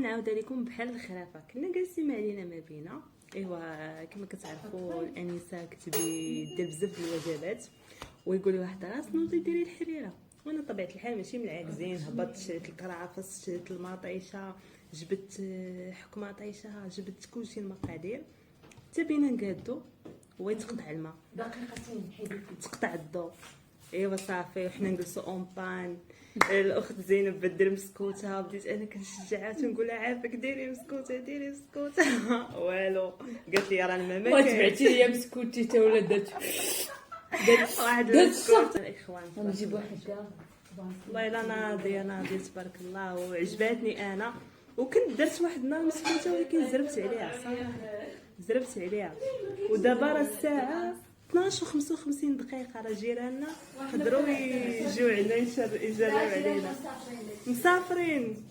نعاود عليكم بحال الخرافه. كنا جالسين ما علينا ما بينا. ايوا كما كتعرفوا الانسه كتبي دير بزاف الوجبات ويقول واحد راس نوضي ديري الحريره، وانا طبيعه الحال ماشي من العاكزين. هبطت شريت الكرافس، شريت المطيشه، جبت حكمه طيشه، جبت كلشي المقادير حتى بينا نقادو ويتقطع الماء دقيقتين حيدي تقطع الضوء. ايوا صافي وحنا نجلسوا اون بان. الاخت زينب بدير مسكوته، بديت انا كنشجعها تنقول لها عافاك ديري مسكوته ديري مسكوته والو. قالت لي راه الماء ما كاين. تبعتي ليا مسكوتي تا ولا درت واحد المسكوت الاخوان نجيب واحد كاع والله الا ناضيه تبارك الله وعجباتني انا. وكنت درت واحد النهار مسكوته ولكن زربت عليها صراحه، زربت عليها. ودابا راه الساعه 12 و55 دقيقه، راه جيراننا قدروا يجيو عندنا يجربوا علينا. مسافرين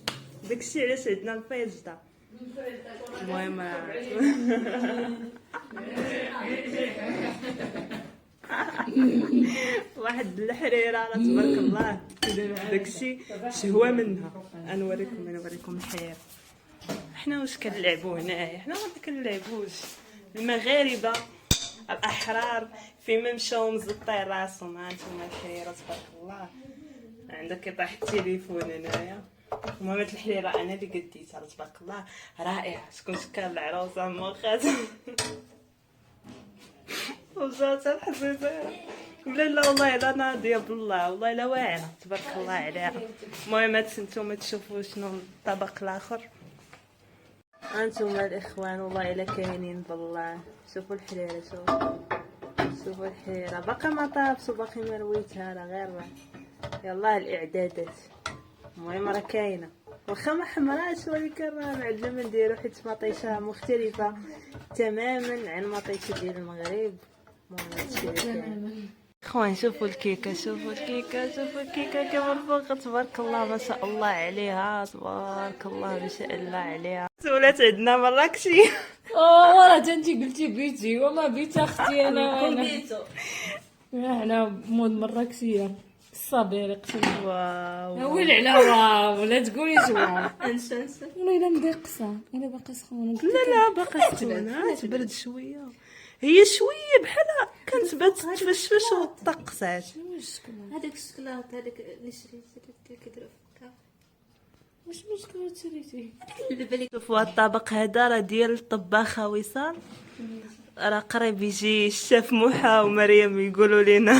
داكشي علاش عندنا الفيجطه. المهم واحد الحريره راه تبارك الله داكشي شهوه منها. نوريكم الحياه. حنا واش كنلعبوا هنايا؟ حنا ما كنلعبوش. المغاربه الاحرار فيما مشاو مزطين راسهم. ها انتما الحريره تبارك الله. عندك كيطيح التليفون هنايا. المهم الحريره انا اللي قديتها تبارك الله رائعه. شكون شكال العروسه موخات وجات الحزيزه. لا والله لا ناضيه بالله، والله لا واعره تبارك الله عليها. المهم نتوما تشوفوا شنو الطبق الاخر. انتما الاخوان والله الا كاينين بالله. شوفوا الحريره، شوفوا الحريره باقا ما طابت وباقي ما رويتها، راه غير يلاه الاعدادات. المهم راه كاينه واخا ما حمراتش ولكن راه معلمه نديرو حيت مطيشه مختلفه تماما عن مطيشه ديال المغرب. اخوان شوفوا الكيكه، شوفوا الكيكه كيف فوق تبارك الله ما شاء الله عليها، تبارك الله ما شاء الله عليها. ولات عندنا مراكشي. وراه انتي قلتي بيتي وما بيت اختي انا بيتو حنا مود مراكشيه الصابير قسم. واو ويل على واو ولا تقوليش واو. انسى والله الا مديقصه انا باقا سخونه. لا باقا سخونه تبرد شويه. هي شويه بحالها كانت بات تفشفش وطقسات. هذاك الشكلاط هذاك اللي شريتي كيديروا في الكاف. واش مشكل شريتي اللي بالك؟ شوفوا الطبق هذا راه ديال الطباخه وصال. راه قريب يجي الشيف موحى ومريم يقولوا لنا.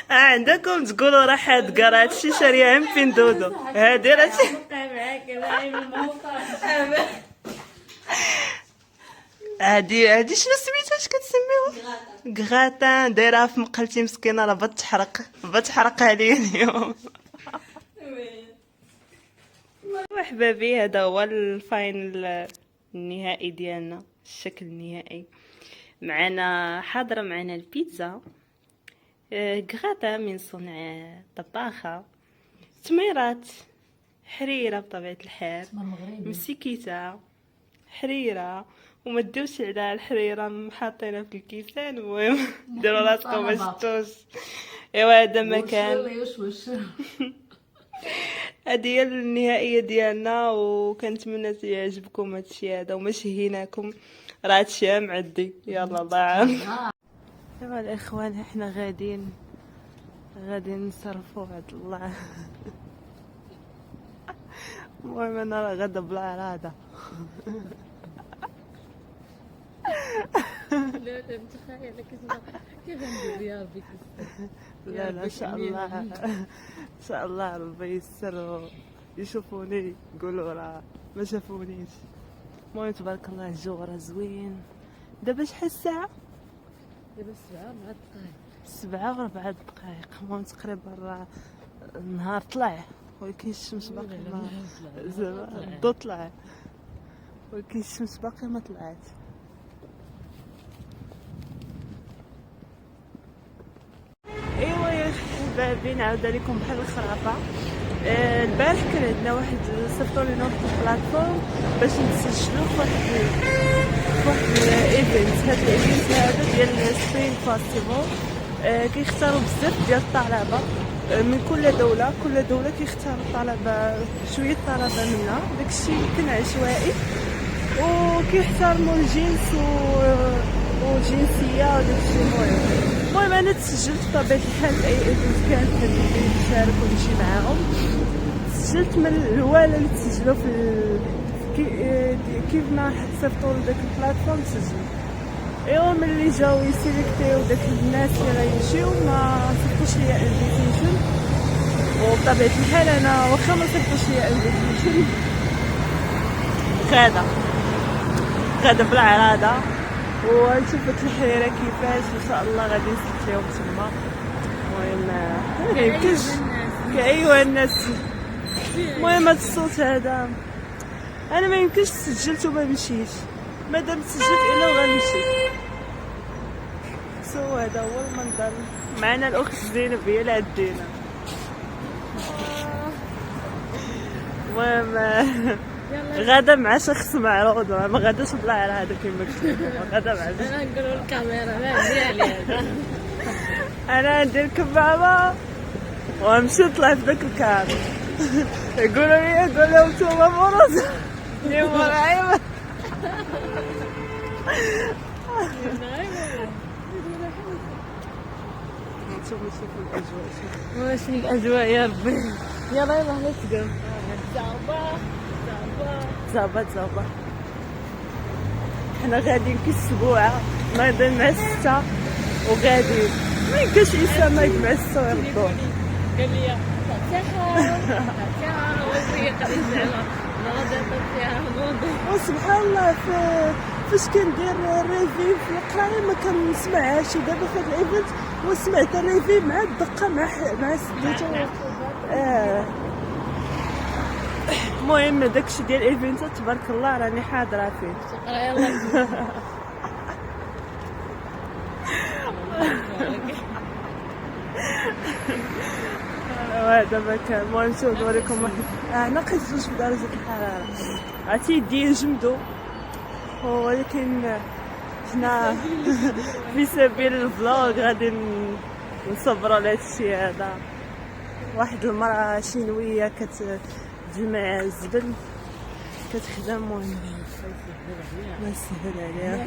عندكم تقولوا راه حاد قرا هادشي شاريها من فين دودو هادي راه هادي شنو سميتها؟ اش كتسميوها؟ غراتان. دايرها في مقلتي مسكينه راه بتحرق عليا اليوم. وحبابي هذا هو الفاينل النهائي ديالنا، الشكل النهائي. معنا حاضره معنا البيتزا غراتا من صنع طباخه، تميرات حريره بطبيعه الحال، مسكيته حريره وما تدوش على الحريره حاطينها في الكيسان. المهم ديروا راسكم ما شفتوش. ايوا هذا مكان. هذه هي النهائيه ديالنا وكنتمنى يعجبكم هادشي هذا وما شهيناكم. راه هادشي معدي يلا ضاع. ايوا الاخوان احنا غاديين نصرفوا عند الله. المهم انا راه غادا بلا اراده. لا متخيله كيف ندير يا ربي. لا ان شاء الله ان شاء الله ربي ييسر يشوفوني يقولوا راه ما شافونيش. المهم تبارك الله الجو راه زوين. دابا شحال الساعه؟ دابا 7 و4 دقائق. المهم تقريبا راه النهار طلع ولكن الشمس باقي الضو طلع ولكن الشمس باقي ما طلعت. ايوا يا حبابي نعاود عليكم بحال الخرافه. البارح كان عندنا واحد صيفطوا لنا واحد البلاتفورم باش نسجلوا في واحد الايفنت. هاد الايفنت هذا ديال سبرين فاستيفال كيختاروا بزاف ديال الطلبه من كل دولة كيختار الطلبة شوية طلبة منا، داكشي يمكن عشوائي وكيحترموا الجنس والجنسية وداكشي. المهم انا تسجلت بطبيعة الحال اي ايفنت كانت كنبغي نشارك ونمشي معاهم. سجلت من الاولى اللي تسجلوا كيف ما صيفطوا لداك البلاتفورم سجلت. ايوا ملي جاو يسيليكتيو داك الناس اللي غيمشيو ما صيفطوش ليا انفيتيشن، وبطبيعة الحال انا واخا ما صيفطوش ليا انفيتيشن غادا بالعراضة ونشوف ديك الحريرة كيفاش ان شاء الله غادي نسلك ليهم تما. المهم ميمكنش كأيوا الناس. المهم هاد الصوت هذا انا ما يمكنش سجلت وما مشيتش، مادام سجلت الا وغنمشي. هذا هو المنظر. معنا الاخت زينب هي اللي عدينا. المهم غدا مع شخص معروض، ما غاداش بلا على هذا كيما قلت غدا مع انا نقولوا الكاميرا ما ديالي هذا. انا ندير كبابه ونمشي نطلع في داك الكار. يقولوا لهم نتوما فرص ديما عيبه. نتوما شوفوا الاجواء. واش الاجواء يا ربي. يلا نتقابل. زابا حنا غاديين كالسبوعة نايضين مع 6 وغاديين ما يمكنش الانسان نايض مع 6 ويردو. قال لي فاتحة وزيقة رجالة وسبحان الله فاش كندير الريفي في القرايه ما كنسمعهاش، ودابا في هذا الايفنت وسمعت الريفي مع الدقه مع سديتو. المهم داكشي ديال الايفنتات تبارك الله راني حاضره فيه. يلا هذا مكان. المهم نشوف نوريكم واحد ناقص 2 درجة الحرارة، عرفتي يدي يجمدو، ولكن حنا في سبيل الفلوغ غادي نصبروا على هادشي هذا. واحد المرأة شينوية كتجمع الزبل كتخدم. المهم الله يسهل عليها.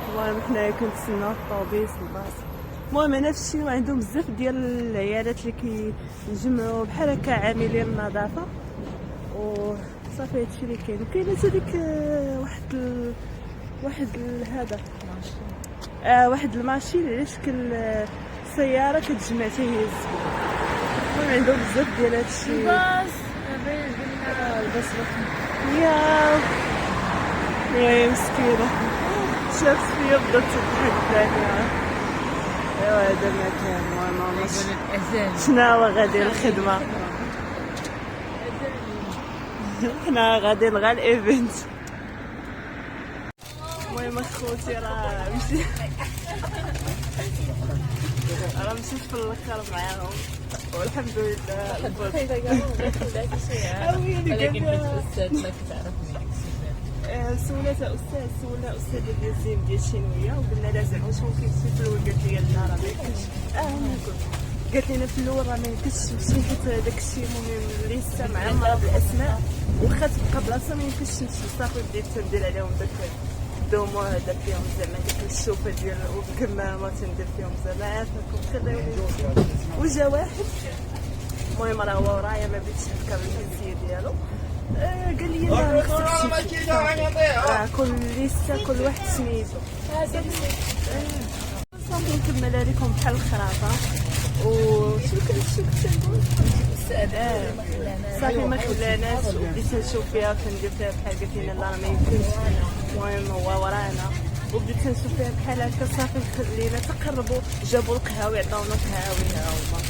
المهم حنايا كنتسناو الطوبيس الباص. المهم انا فشي وعندهم بزاف ديال العيالات اللي كيجمعوا بحال هكا عاملين النظافه وصافي هادشي اللي كاين. وكاينه حتى ديك واحد الماشين على شكل سياره كتجمع حتى هي الزبل. المهم عندهم بزاف ديال هادشي. الباص يا مسكينه شافت فيا بدات تضحك ثانيه. ايوا هذا مكان. المهم شناهو غادي الخدمه. حنا غاديين غير الايفنت. المهم اخوتي راه مشيت في الاخر معاهم والحمد لله. سولنا استاذه ديال الزين ديال الشينويه وقلنا لها زعما شنو كيمشي في الاول. قالت لي لا راه ما يمكنش. قالت لنا في الاول راه ما يمكنش تمشي حيت داك الشيء مهم لسه معمره بالاسماء واخا تبقى بلاصه ما يمكنش تمشي. صافي بديت تندير عليهم داك الدومو هذا فيهم زعما ديك الشوفه ديال والكمامه تندير فيهم زعما عافاكم كذا. وجا واحد المهم راه هو ورايا ما بديتش نذكر الجنسيه ديالو. قال لي لا كل واحد سميتو. صافي نكمل لكم بحال الخرافه. وشنو كنت نقول صافي ما خلاناش بديت نشوف فيها كندير فيها بحال قالت لي لا راه ما يمكنش. المهم هو ورانا وبديت نشوف فيها بحال هكا. صافي خلينا تقربوا جابوا القهاوي عطاونا قهاوي ها هما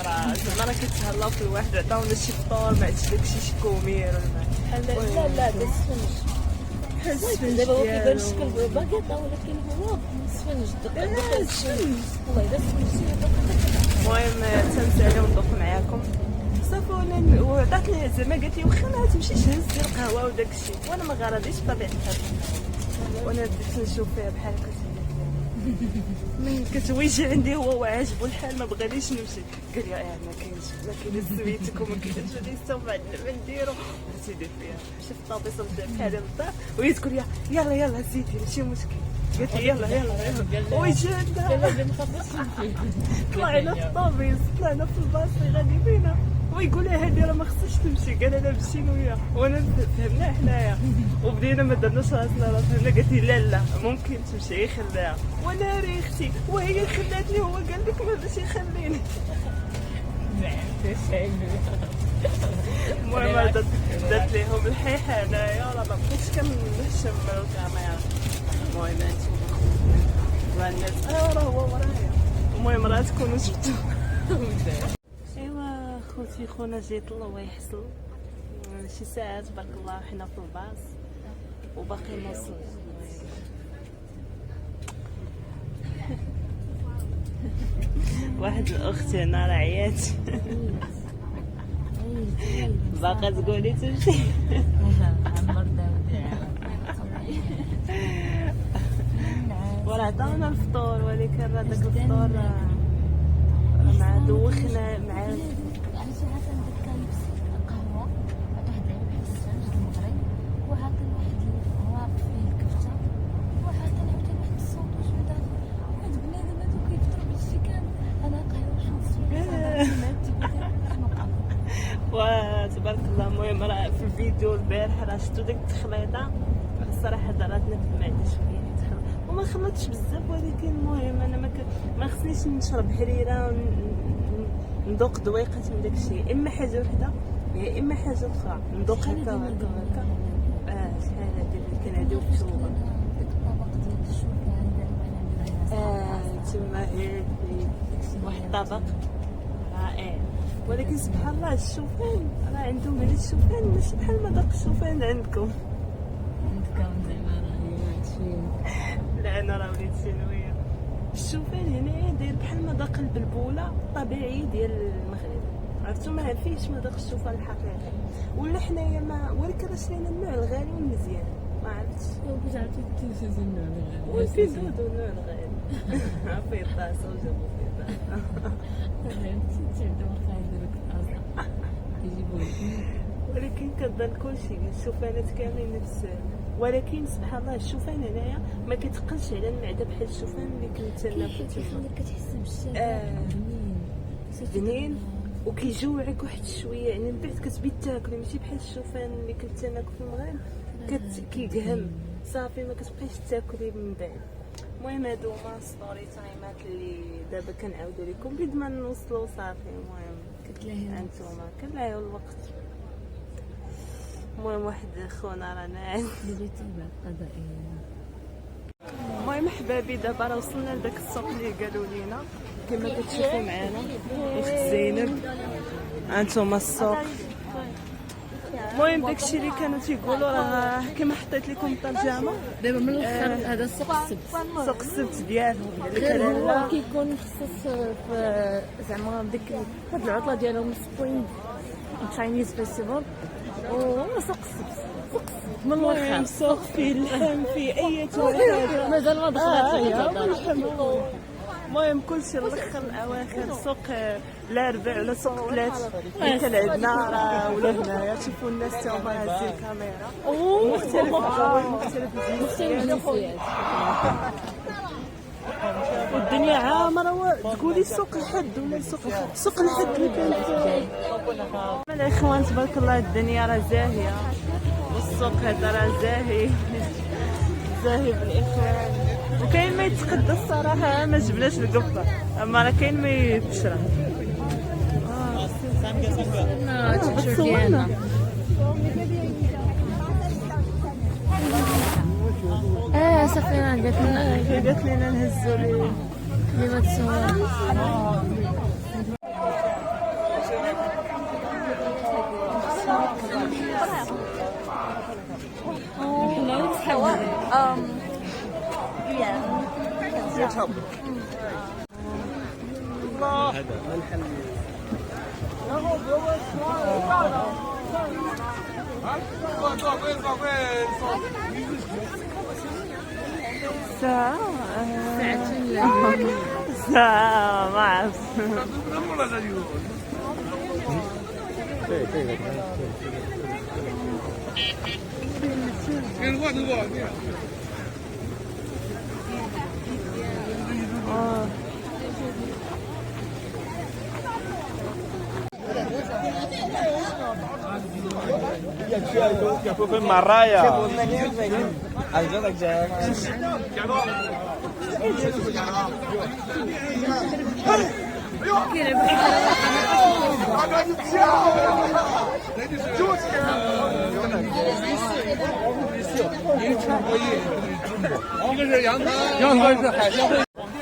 راه زعما راه كيتهلاو في الواحد. عطاونا شي فطور ما عرفتش داكشي شي كومير ولا لا دا السفنج. بحال السفنج دابا هو كيبان ديالو. شكل باكيطه ولكن هو السفنج دقيق السفنج. والله الا السفنج. المهم تنسالي وندوق معاكم صافي. وعطاتني زعما قالت لي واخا ما تمشيش هز دير القهوه وداك الشيء وانا ما غارديش بطبيعه الحال. وانا بديت نشوف فيها بحال هكا من كتويجي عندي هو وعاجبو الحال ما بغانيش نمشي. قال لي ما كاينش سميتك وما كاينش ليسا وما عندنا ما نديرو. سيدي فيا مشي في الطابيس ومشى بحالي للدار وهي تقول لي يلا زيدي ماشي مشكل. قالت لي يلا وجدنا طلعنا في الطابيس طلعنا في الباصي غادي بينا ويقول لها هادي راه ما خصهاش تمشي. قال انا مشينا وياه وانا فهمنا حنايا وبدينا ما درناش راسنا راه فهمنا. قالت لي لا ممكن تمشي خليها وانا ريختي وهي خلاتني هو قال لك ما باش يخليني. المهم درت ليهم الحيحه انايا راه ما بقيتش كنهشم الكاميرا. المهم هانتوما الناس راه هو ورايا. المهم راه تكونوا شفتوا. ايوا خوتي خونا جاي يطلع ويحصل شي ساعه تبارك الله حنا في الباص وباقي نوصل. واحد الاخت هنا راه عيات باقا تقولي تمشي. وراه عطاونا الفطور ولكن راه داك الفطور مع دوخنا مع وتبارك الله. المهم راه في الفيديو البارح راه شفتو ديك التخليطه الصراحه ضراتنا في المعده شويه وما خلطتش بزاف ولكن المهم انا ما خصنيش نشرب حريره ندوق دويقات من داكشي اما حاجه وحده يا اما حاجه اخرى ندوق هكا وهكا. شحال هادي اللي كنعديو في الشوبه تما هي واحد الطبق رائع. ولكن سبحان الله الشوفان راه عندهم هذا الشوفان ماشي بحال مذاق الشوفان عندكم زعما لا انا راه وليت ثانويه. الشوفان هنايا داير بحال مذاق البلبوله الطبيعي ديال المغرب عرفتو ما فيهش مذاق الشوفان الحقيقي ولا حنايا ما ولكن راه شرينا النوع الغالي والمزيان ما عرفتش واش عرفتي تنسى النوع الغالي وفي دودو النوع الغالي في طاسه وجابو في طاسه ولكن كظن كلشي الشوفانات كاملين نفس. ولكن سبحان الله الشوفان هنايا ما كيتقلش على المعده بحال الشوفان اللي كنت انا كتحس بالشهيه بنين وكيجوعك واحد شويه يعني من بعد كتبي تاكلي ماشي بحال الشوفان اللي كنت انا في المغرب كيقهم صافي ما كتبقيش تاكلي من بعد. المهم هادو هما ستوري تايمات اللي دابا كنعاودو لكم بيد ما نوصلوا صافي. المهم كتلاهي انتوما كنلاهيو الوقت. المهم واحد خونا راه ناعس اللي تبع قضائيه. المهم حبابي دابا راه وصلنا لداك السوق اللي قالوا لينا كما كتشوفوا معنا اخت زينب. انتوما السوق. المهم داكشي اللي كانوا تيقولوا راه كما حطيت لكم الترجمه دابا من الاخر هذا سوق السبت. سوق السبت ديالهم هو كيكون مخصص في زعما ديك هاد العطله ديالهم سبرينغ تشاينيز فيستيفال وهو سوق السبت. من الاخر سوق فيه اللحم فيه اي حاجه مازال ما دخلت المهم كلشي الاخر الاواخر سوق الاربع ولا سوق ثلاث اللي كان عندنا راه ولا هنايا تشوفوا الناس تا هما هازين الكاميرا مختلف الجنسيات والدنيا عامره. تقولي سوق الحد ولا سوق الحد اللي كان الاخوان تبارك الله الدنيا راه زاهيه والسوق هذا راه زاهي بالاخوان وكاين ما يتقدى الصراحه ما جبناش القبه اما راه كاين ما يتشرى. صافي قالت لنا نهزوا لي ما تصور. هذا الحل ساعة ساعتين ساعة ما عرفت. في المرايا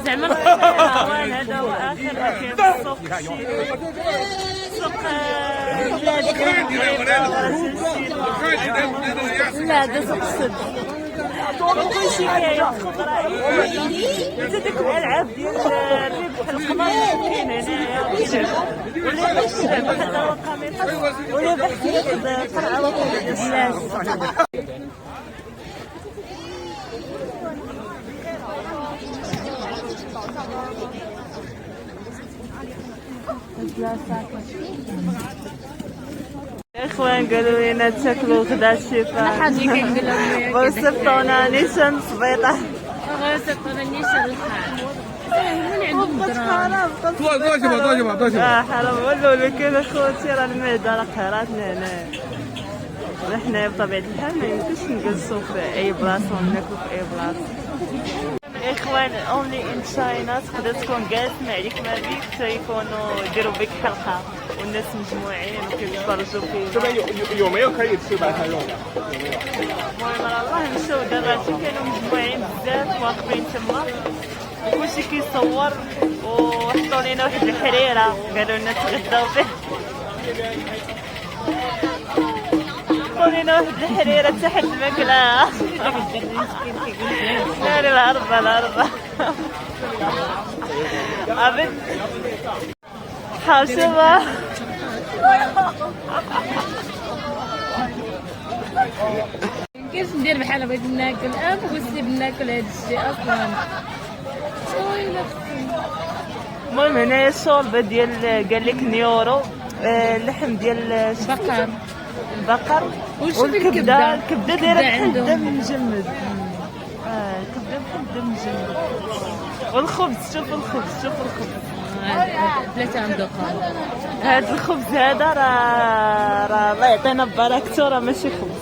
زعما الحيوان هذا واخر كاين في السوق الشيري سوق لا هذا سوق السد كلشي كاين خضره حتى ديك الالعاب ديال الربح القمر كاين هنايا ولا باش بحال القميص ولا باش ياخذ قرعه ولا اخوان قالوا لنا تاكلوا غدا الشفاء حاجه كنقول لهم وصفتونا نيشان صبيطه وصفتونا نيشان الحال حرام ولوا لكن اخوتي راه المعده راه قهراتنا هنا وحنا بطبيعه الحال ما يمكنش نجلسوا في اي بلاصه وناكلوا في اي بلاصه. اخوان اونلي ان تشاينا تقدر تكون جالس مع عليك ما بيك حتى يكونوا يديروا بك حلقه والناس مجموعين وكيتفرجوا فيها. يومين كاين تبعها يوم. المهم الله نمشيو دابا كانوا مجموعين بزاف واقفين تما وكلشي كيصور وحطوا لينا واحد الحريره قالوا لنا تغداو فيه. حطوا لينا واحد الحريره حتى حد ما كلاها. ناري الهربه الهربه ابد حاشمه كيفاش ندير بحال بغيت ناكل امبوسيبل ناكل هذا الشيء اصلا. المهم هنايا الشوربه ديال قال لك نيورو اللحم ديال البقر والكبده دايره بحال الدم مجمد. الكبده بحال الدم مجمد والخبز شوف الخبز ثلاثه عندكم هذا الخبز هذا راه الله يعطينا بركته راه ماشي خبز.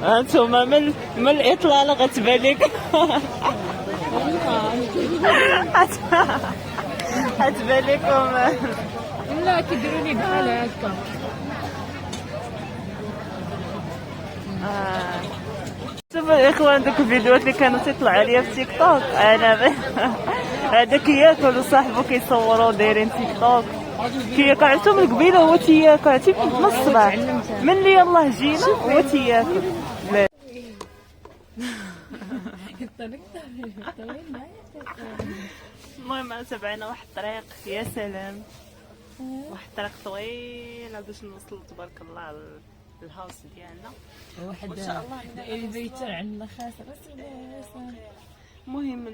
هانتوما من الاطلاله غتبان لك غتبان لكم لا كيديروا لي بحال هكا. شوفوا الاخوان دوك الفيديوهات اللي كانوا تيطلعوا عليا في تيك توك انا هذاك ياكل وصاحبو كيصوروا دايرين تيك توك كياكل عرفتو من قبيله هو تياكل عرفتي من الصباح من اللي يلاه جينا هو تياكل. المهم تبعنا واحد الطريق يا سلام واحد الطريق طويله باش نوصلوا تبارك الله الهاوس ديالنا واحد ان شاء الله الالفيتر عندنا خاسر. المهم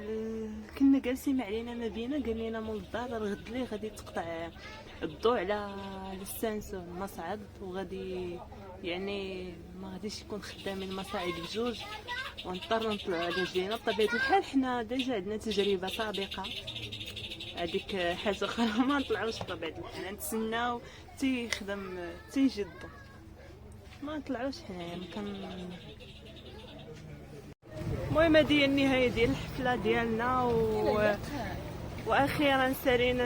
كنا جالسين ما علينا ما بينا قال لنا مول الدار الغد لي غادي تقطع الضوء على السانسو المصعد وغادي يعني ما غاديش يكون خدامين المصاعد بجوج ونضطروا نطلعوا على رجلينا. بطبيعه الحال حنا ديجا عندنا تجربه سابقه هذيك حاجه اخرى ما نطلعوش بطبيعه الحال نتسناو تيخدم تيجي الضوء ما نطلعوش حنايا يمكن. المهم هذه هي النهايه ديال الحفله ديالنا واخيرا سالينا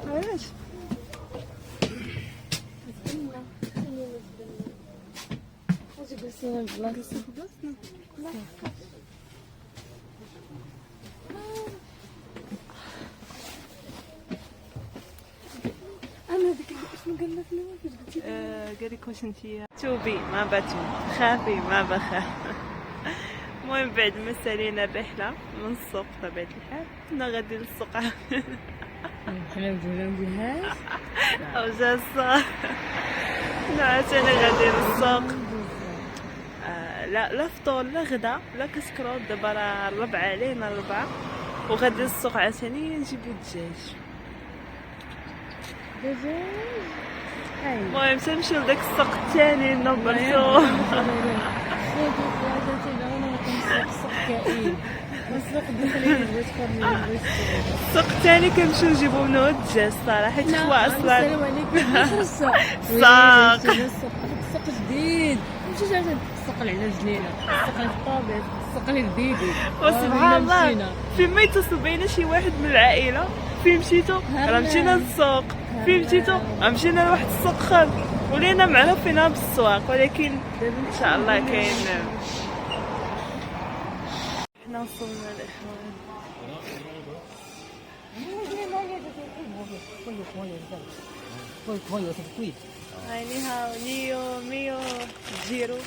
علاش انا ديك شنو قال لك فاش قلتي قال لك واش انتي توبي ما باتو خافي ما بخاف. المهم بعد ما سالينا الرحله من السوق بطبيعه الحال كنا غادي للسوق حنا وجهنا او جا السوق كنا عاوتاني غادي للسوق لا فطور لا غدا لا كسكروت. دابا راه 4 علينا 4 وغادي للسوق عاوتاني نجيبو الدجاج. المهم تنمشيو لداك السوق الثاني نبرسو. السوق الثاني كنمشيو نجيبو منو الدجاج صراحه، حيت هو اصلا السلام عليكم. السوق السوق جديد، مشيت عند السوق اللي على جنينه، السوق اللي في الطابق، السوق اللي جديد. وسبحان الله فين ما يتصل بينا شي واحد من العائله فين مشيتو راه مشينا للسوق، فين مشيتو راه مشينا لواحد السوق اخر، ولينا معروفين بالسواق. ولكن ان شاء الله كاين. حنا وصلنا الاخوان. هاي هاو نيو ميو جيرو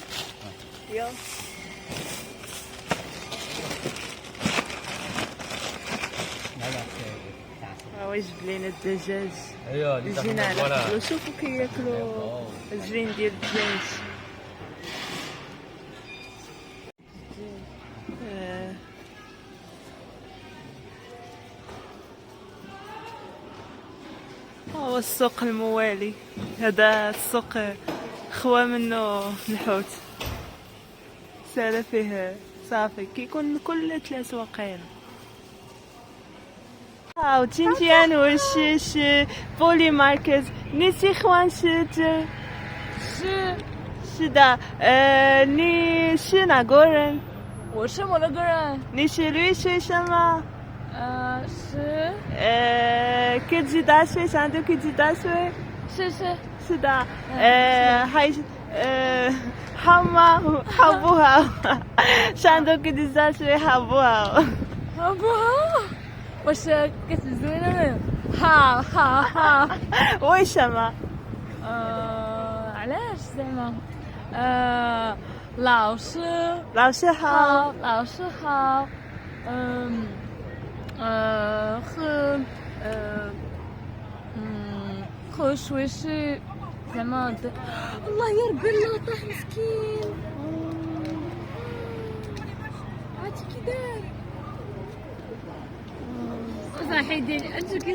يو. هو يجيب لينا الدجاج. جينا على قبل شوفوا كياكلوا الجبين ديال الدجاج. هو السوق الموالي، هذا السوق خوا منه الحوت، سالا فيه صافي كيكون كل 3 وقيله.好，今天我是Bully Market， 你喜欢吃这？是的，你是哪国人？我是摩洛哥人。你是绿水生吗？是。科技大学，上的科技大学。是的。还好吗？好不好？上的科技大学好不好？好不好？我是كتزوينة ها为什么علاش زعما老师好老师好和谁是زعما الله يا ربي الله طاح مسكين عرفتي كي داير صحيح ديالي انت كي